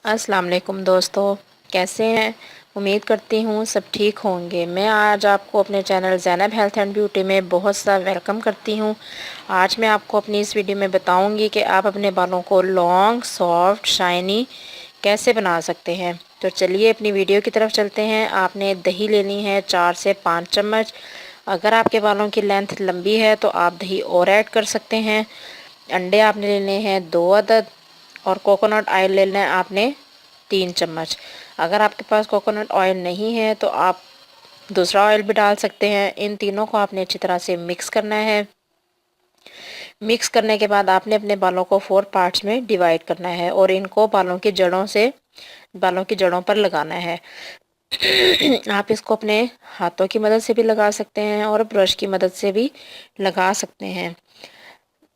अस्सलाम वालेकुम दोस्तों, कैसे हैं। उम्मीद करती हूँ सब ठीक होंगे। मैं आज आपको अपने channel Zainab health and beauty में बहुत सा वेलकम करती हूँ। आज मैं आपको अपनी इस वीडियो में बताऊँगी कि आप अपने बालों को लॉन्ग, सॉफ्ट, शाइनी कैसे बना सकते हैं। तो चलिए अपनी वीडियो की तरफ चलते हैं। आपने दही लेनी है 4 से 5 चम्मच। अगर आपके बालों की लेंथ लंबी है तो आप दही और ऐड कर सकते हैं। अंडे आपने लेने हैं 2 अदद और कोकोनट ऑयल लेना है आपने 3 चम्मच। अगर आपके पास कोकोनट ऑयल नहीं है तो आप दूसरा ऑयल भी डाल सकते हैं। इन तीनों को आपने अच्छी तरह से मिक्स करना है। मिक्स करने के बाद आपने अपने बालों को 4 पार्ट्स में डिवाइड करना है और इनको बालों की जड़ों पर लगाना है। आप इसको अपने हाथों की मदद से भी लगा सकते हैं और ब्रश की मदद से भी लगा सकते हैं।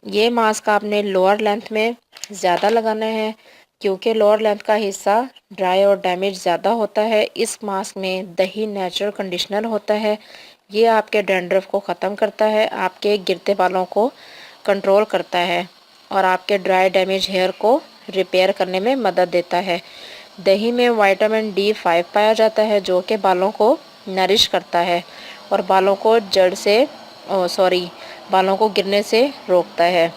ये मास्क आपने लोअर लेंथ में ज़्यादा लगाना है क्योंकि लोअर लेंथ का हिस्सा ड्राई और डैमेज ज़्यादा होता है। इस मास्क में दही नेचुरल कंडीशनर होता है। ये आपके डैंड्रफ को ख़त्म करता है, आपके गिरते बालों को कंट्रोल करता है और आपके ड्राई डैमेज हेयर को रिपेयर करने में मदद देता है। दही में विटामिन D5 पाया जाता है जो कि बालों को नरिश करता है और बालों को गिरने से रोकता है।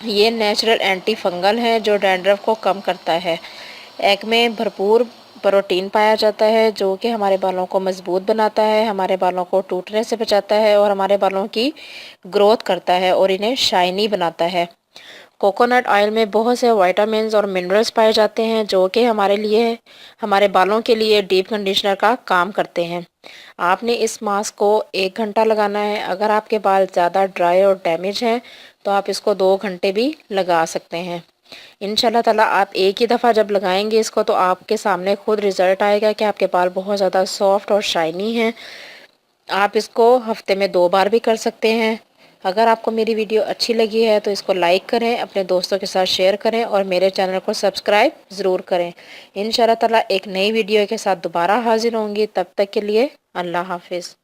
ये नेचुरल एंटी फंगल है जो डैंड्रफ को कम करता है। एग में भरपूर प्रोटीन पाया जाता है जो कि हमारे बालों को मजबूत बनाता है, हमारे बालों को टूटने से बचाता है और हमारे बालों की ग्रोथ करता है और इन्हें शाइनी बनाता है। कोकोनट ऑयल में बहुत से विटामिन्स और मिनरल्स पाए जाते हैं जो कि हमारे बालों के लिए डीप कंडीशनर का काम करते हैं। आपने इस मास्क को 1 घंटा लगाना है। अगर आपके बाल ज़्यादा ड्राई और डैमेज हैं तो आप इसको 2 घंटे भी लगा सकते हैं। इंशाल्लाह ताला आप एक ही दफ़ा जब लगाएंगे इसको तो आपके सामने खुद रिज़ल्ट आएगा कि आपके बाल बहुत ज़्यादा सॉफ्ट और शाइनी हैं। आप इसको हफ्ते में 2 बार भी कर सकते हैं। अगर आपको मेरी वीडियो अच्छी लगी है तो इसको लाइक करें, अपने दोस्तों के साथ शेयर करें और मेरे चैनल को सब्सक्राइब ज़रूर करें। इंशाल्लाह ताला एक नई वीडियो के साथ दोबारा हाजिर होंगी। तब तक के लिए अल्लाह हाफिज़।